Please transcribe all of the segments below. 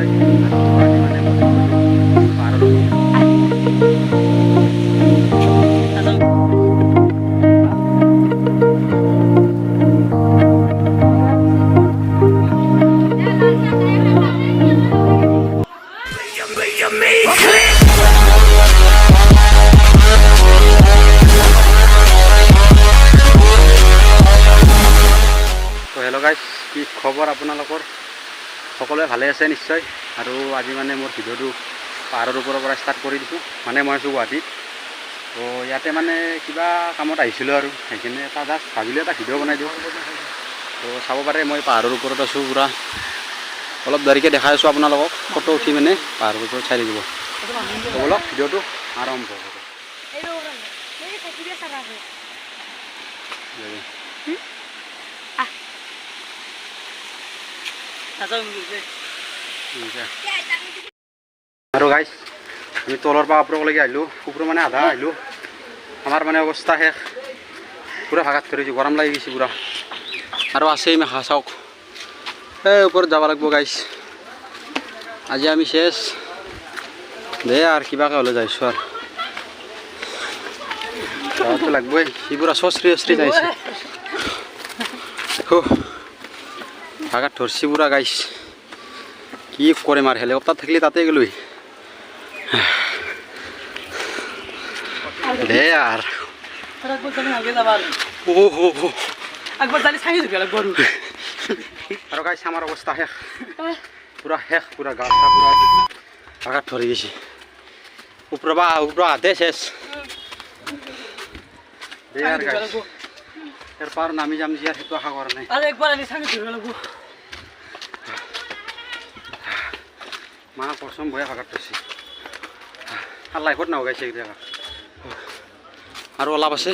নিশ্চয় আৰু আজি মানে মই পাহাৰৰ হেল্ল' গাইজ, কি খবৰ আপোনালোকৰ? সকলোৱে ভালে আছে নিশ্চয়। আৰু আজি মানে মোৰ ভিডিঅ'টো পাহাৰৰ ওপৰৰ পৰা ষ্টাৰ্ট কৰি দিছোঁ। মানে মই আছোঁ গুৱাহাটীত। তো ইয়াতে মানে কিবা কামত আহিছিলোঁ আৰু সেইখিনি এটা জাষ্ট ভাবিলোঁ এটা ভিডিঅ' বনাই দিওঁ। তো চাব পাৰে মই পাহাৰৰ ওপৰত আছোঁ পূৰা। অলপ দেৰিকৈ দেখাই আছোঁ আপোনালোকক ফটো উঠি মানে পাহাৰৰ ওপৰত চাই লাগিব। তো বলক ভিডিঅ'টো আৰম্ভ কৰোঁ। আৰু গাইজ, আমি তলৰ পৰা ওপৰলৈকে আহিলোঁ। ওপৰ মানে আধা আহিলোঁ। আমাৰ মানে অৱস্থা শেষ, পূৰা ভাগাত ধৰিছোঁ, গৰম লাগি গৈছে পূৰা। আৰু আছেই মেখা চাওক, এই ওপৰত যাব লাগিব গাইজ। আজি আমি শেষ দে আৰু কিবাকৈ হ'লে যাইছোঁ আৰু যাবতো লাগিবই। সি পূৰা চশ্ৰী চশ্ৰী যাইছে, ভাগাত ধৰছি পূৰা গাইজ। কি কৰিম আৰু, হেলিকপ্টাৰ থাকিলে তাতে গ'লো দে আৰু আৰু গাইছ আমাৰ অৱস্থা শেষ, পূৰা শেষ, পূৰা গা চা পূৰা ভাগাত ধৰি গৈছে। ওপৰৰ হাতে শেষ দে আৰু গাইছ। ইয়াৰ পাৰ নামি যাম যি আৰু সেইটো আশা কৰা নাই। মা কচম বয়া ভাগাত ধৰিছে আৰু লাইফত নাওগাইছে এতিয়া আৰু অলপ আছে।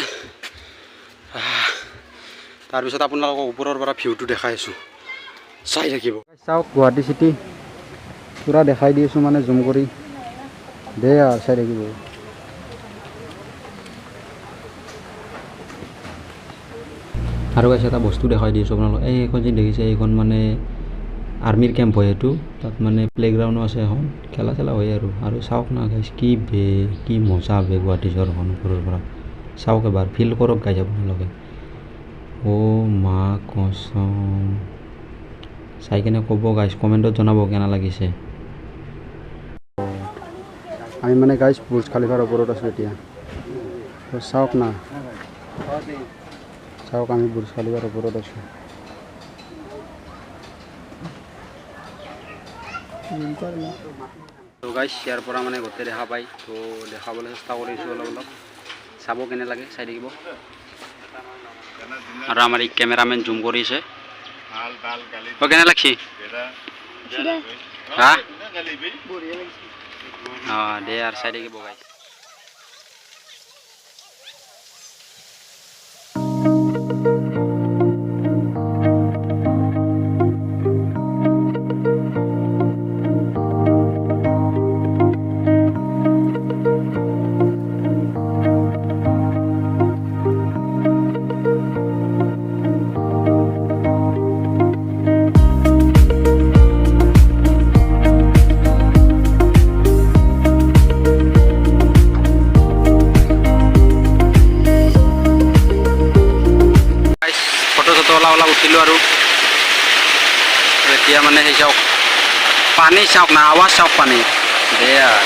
তাৰপিছত আপোনালোকক ওপৰৰ পৰা ভিউটো দেখাই আছোঁ, চাই থাকিব। চাওক গুৱাহাটী চিটি পূৰা দেখাই দি আছোঁ, মানে জুম কৰি দে আৰু চাই থাকিব। আৰু গাইছ এটা বস্তু দেখাই দি আছোঁ আপোনালোকক। এইখন যে দেখিছে, এইখন মানে আৰ্মিৰ কেম্প হয় এইটো। তাত মানে প্লেগ্ৰাউণ্ডো আছে, এখন খেলা চেলা হয় আৰু চাওক না গাইছ, কি মজা বে গুৱাহাটী চহৰখন ওপৰৰ পৰা চাওক এবাৰ, ফিল কৰক গাইছ আপোনালোকে। অ' মা কচম, চাই কিনে ক'ব গাইছ, কমেণ্টত জনাব কেনে লাগিছে। আমি মানে গাইছ বুৰ্জ খালিফাৰ ওপৰত আছোঁ এতিয়া। চাওক না, চাওক আমি বুৰ্জ খালিফাৰ ওপৰত আছোঁ। তো গাইছ, ইয়াৰ পৰা মানে গোটেই দেখা পায়, তো দেখাবলৈ চেষ্টা কৰিছোঁ অলপ অলপ, চাব কেনে লাগে, চাই থাকিব। আৰু আমাৰ এই কেমেৰামেন জুম কৰিছে। কেনে লাগছি? হা অঁ দে আৰু চাই থাকিব গাইছ। অলপ উঠিলোঁ আৰু এতিয়া মানে সেই চাওক, পানী চাওক না, আৱাজ চাওক পানী দে আৰু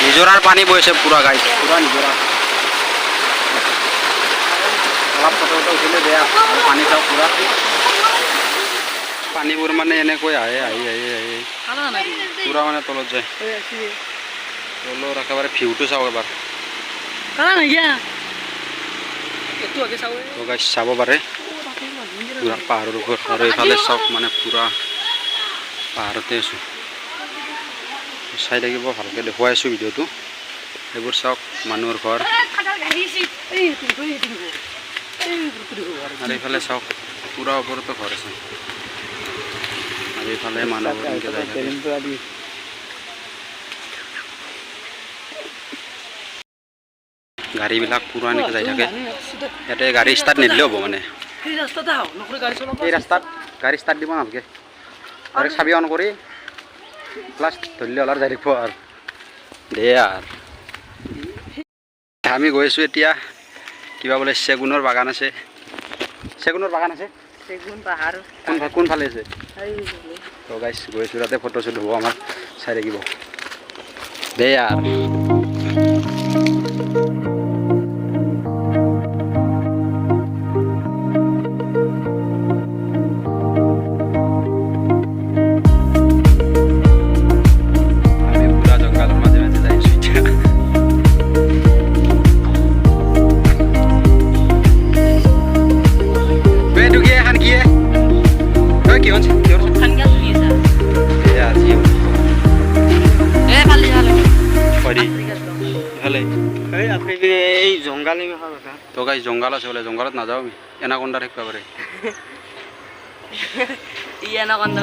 নিজৰাৰ পানী বৈছে পূৰা গাইছ, পূৰা নিজৰা। অলপ ফটো উঠিলে বেয়া, পানী চাওক পূৰা, পানীবোৰ মানে এনেকৈ আহি পূৰা মানে তলত যায়। তলৰ একেবাৰে ভিউটো চাওক এবাৰ, গাইছ চাব পাৰে পূৰা পাহাৰৰ ওপৰত। আৰু এইফালে চাওক মানে পূৰা পাহাৰতে আছোঁ, চাই থাকিব, ভালকৈ দেখুৱাই আছোঁ ভিডিঅ'টো। এইবোৰ চাওক মানুহৰ ঘৰ, আৰু এইফালে চাওক পূৰা ওপৰতো ঘৰ আছে, আৰু এইফালে মানুহবোৰ এনেকৈ যাই থাকে। গাড়ীবিলাক পুৰা এনেকৈ যাই থাকে ইয়াতে গাড়ী ষ্টাৰ্ট নিদিলেও হ'ব মানে এই ৰাস্তাত গাড়ী ষ্টাৰ্ট দিব নালাগে আৰু চাবি অন কৰি প্লাছ ধৰিলে অলপ যাই থাকিব আৰু দে আৰু আমি গৈ আছোঁ এতিয়া কিবা বোলে চেগুনৰ বাগান আছে চেগুন পাহাৰ কোনফালে আছে তো গাইছ গৈ আছোঁ তাতে ফটো শ্বুট হ'ব আমাৰ চাই থাকিব দে আৰু তো গাইছ জংঘল আছে বোলে জংঘলত নাযাওঁ আমি এনাকন্দা থাকিব পাৰে এনাকন্দা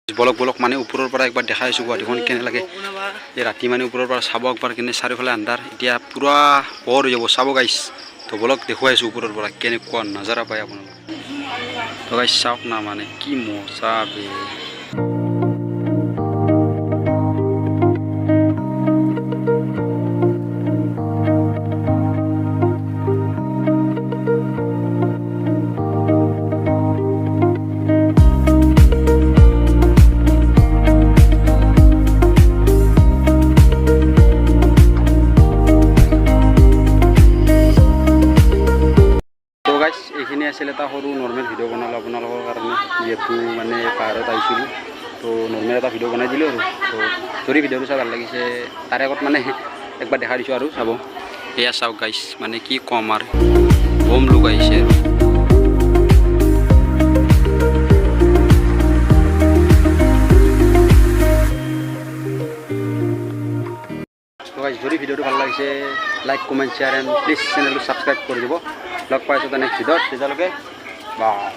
ওলাব বলক মানে ওপৰৰ পৰা একবাৰ দেখাই আছোঁ গুৱাহাটীখন কেনে লাগে এই ৰাতি মানে ওপৰৰ পৰা চাব একবাৰ কেনে চাৰিওফালে আন্ধাৰ এতিয়া পূৰা পোহৰ হৈ যাব চাব গাইছ তো বলক দেখুৱাই আছোঁ ওপৰৰ পৰা কেনেকুৱা নজাৰা পায় আপোনালোকে তো গাইছ চাওক না মানে কি মজা বে এইখিনি আছিল এটা সৰু নৰ্মেল ভিডিঅ' বনালোঁ আপোনালোকৰ কাৰণে যিহেতু মানে পাহাৰত আহিছিলোঁ তো নৰ্মেল এটা ভিডিঅ' বনাই দিলোঁ আৰু তো যদি ভিডিঅ'টো চাই ভাল লাগিছে তাৰে আগত মানে একবাৰ দেখাই দিছোঁ আৰু চাব এয়া চাওক গাইছ মানে কি ক'ম আৰু বম লোক আহিছে আৰু যদি ভিডিঅ'টো ভাল লাগিছে like comment share and please চেনেলটো ছাবস্ক্ৰাইব কৰি দিব লগ পাইছোঁ নেক্সট ভিডিঅ'ত তেতিয়ালৈকে বাই